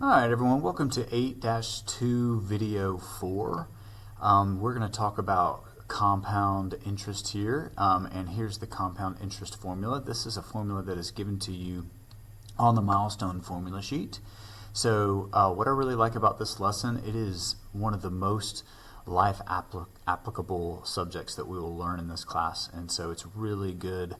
Alright everyone, welcome to 8-2 video 4. We're going to talk about compound interest here, and here's the compound interest formula. This is a formula that is given to you on the milestone formula sheet. So what I really like about this lesson, it is one of the most life applicable subjects that we will learn in this class, and so it's really good.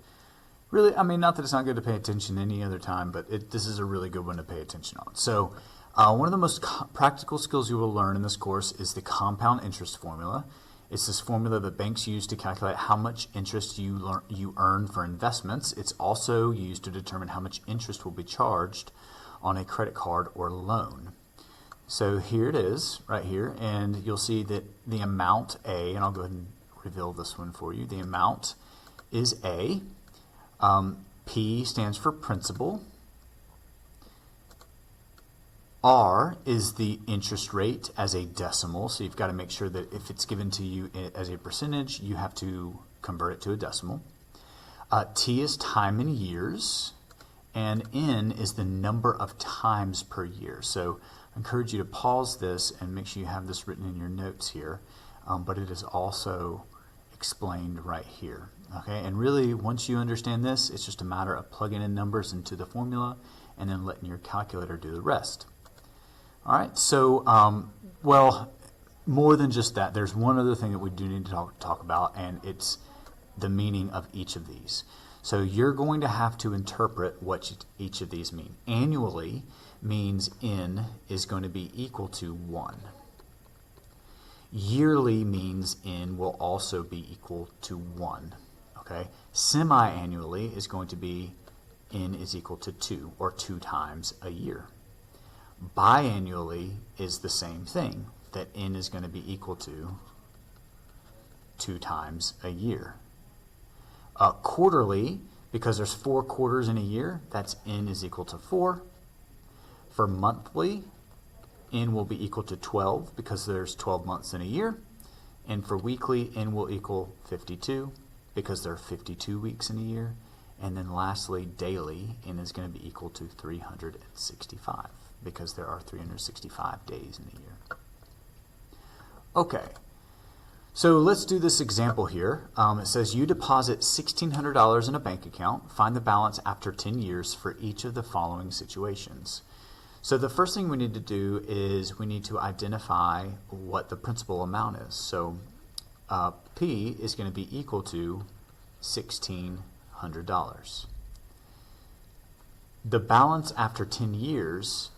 Really, I mean, not that it's not good to pay attention any other time, but this is a really good one to pay attention on. So one of the most practical skills you will learn in this course is the compound interest formula. It's this formula that banks use to calculate how much interest you earn for investments. It's also used to determine how much interest will be charged on a credit card or loan. So here it is, right here, and you'll see that the amount A, and I'll go ahead and reveal this one for you. The amount is A. P stands for principal. R is the interest rate as a decimal, so you've got to make sure that if it's given to you as a percentage, you have to convert it to a decimal. T is time in years, and N is the number of times per year. So I encourage you to pause this and make sure you have this written in your notes here, but it is also explained right here. Okay, and really once you understand this, it's just a matter of plugging in numbers into the formula and then letting your calculator do the rest. Alright, so well, more than just that, there's one other thing that we do need to talk about, and it's the meaning of each of these. So you're going to have to interpret what each of these mean. Annually means N is going to be equal to 1. Yearly means N will also be equal to 1. Okay? Semi-annually is going to be N is equal to 2, or 2 times a year. Biannually is the same thing, that N is going to be equal to 2 times a year. Quarterly, because there's 4 quarters in a year, that's N is equal to 4. For monthly, N will be equal to 12 because there's 12 months in a year. And for weekly, N will equal 52 because there are 52 weeks in a year. And then lastly, daily, N is going to be equal to 365 because there are 365 days in a year. Okay, so let's do this example here. It says you deposit $1,600 in a bank account. Find the balance after 10 years for each of the following situations. So the first thing we need to do is we need to identify what the principal amount is. So P is going to be equal to $1,600. The balance after 10 years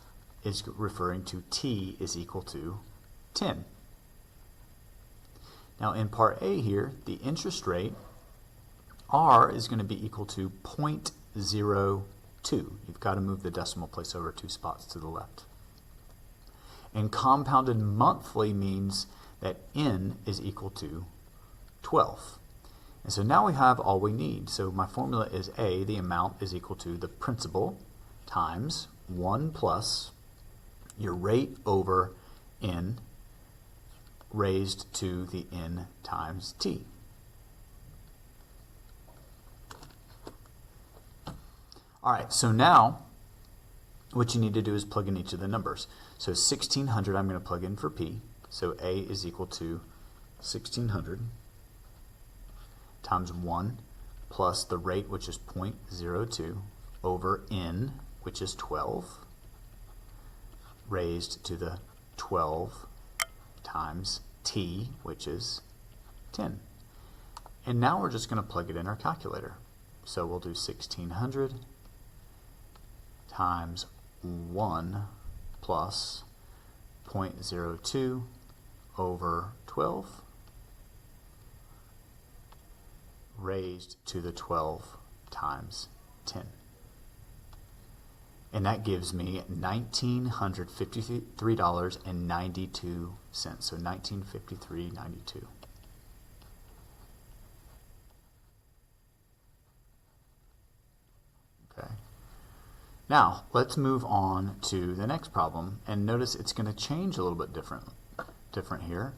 is referring to T is equal to 10. Now in part A here, the interest rate, R, is going to be equal to 0.02. You've got to move the decimal place over 2 spots to the left. And compounded monthly means that N is equal to 12. And so now we have all we need. So my formula is A, the amount, is equal to the principal times 1 plus your rate over N raised to the N times T. Alright, so now what you need to do is plug in each of the numbers. So 1,600 I'm going to plug in for P. So A is equal to 1,600 times 1 plus the rate, which is 0.02, over N, which is 12, raised to the 12 times T, which is 10. And now we're just going to plug it in our calculator. So we'll do 1,600 times 1 plus 0.02 over 12 raised to the 12 times 10. And that gives me $1,953.92. So $1,953.92. Okay. Now let's move on to the next problem, and notice it's going to change a little bit different here.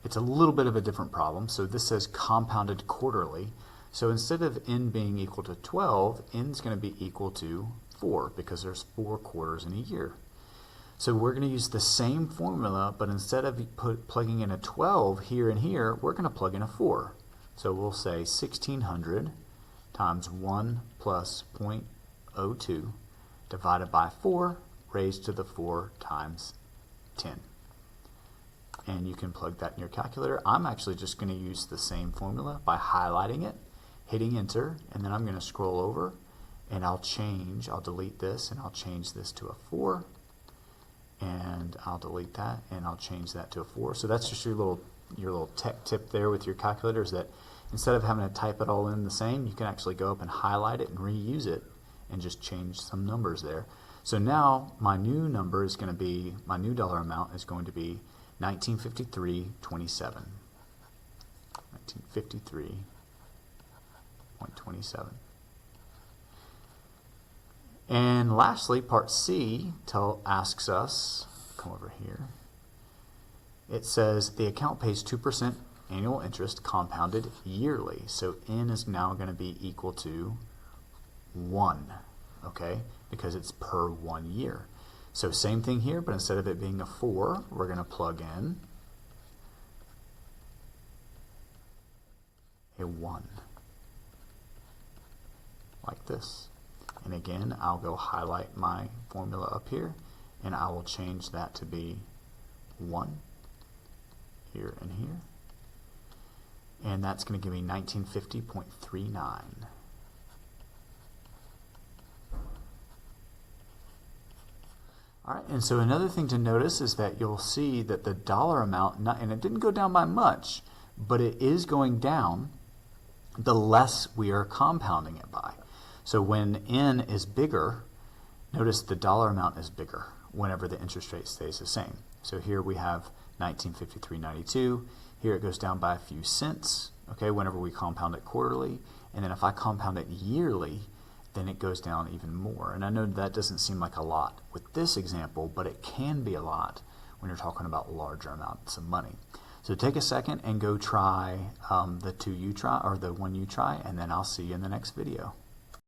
It's a little bit of a different problem. So this says compounded quarterly. So instead of N being equal to 12, N is going to be equal to 4 because there's 4 quarters in a year. So we're going to use the same formula, but instead of plugging in a 12 here and here, we're going to plug in a 4. So we'll say 1600 times 1 plus 0.02 divided by 4 raised to the 4 times 10. And you can plug that in your calculator. I'm actually just going to use the same formula by highlighting it, hitting enter, and then I'm going to scroll over and I'll delete this and I'll change this to a 4. And I'll delete that and I'll change that to a 4. So that's just your little tech tip there with your calculator, is that instead of having to type it all in the same, you can actually go up and highlight it and reuse it and just change some numbers there. So now my new number is going to be, my new dollar amount is going to be 1953.27. 1953.27. And lastly, part C asks us, come over here, it says the account pays 2% annual interest compounded yearly. So N is now going to be equal to 1, okay, because it's per 1 year. So same thing here, but instead of it being a 4, we're going to plug in a 1, like this. And again, I'll go highlight my formula up here, and I will change that to be 1 here and here. And that's going to give me 1950.39. All right, and so another thing to notice is that you'll see that the dollar amount, and it didn't go down by much, but it is going down the less we are compounding it by. So when N is bigger, notice the dollar amount is bigger whenever the interest rate stays the same. So here we have 1953.92. Here it goes down by a few cents, okay, whenever we compound it quarterly. And then if I compound it yearly, then it goes down even more. And I know that doesn't seem like a lot with this example, but it can be a lot when you're talking about larger amounts of money. So take a second and go try the one you try, and then I'll see you in the next video.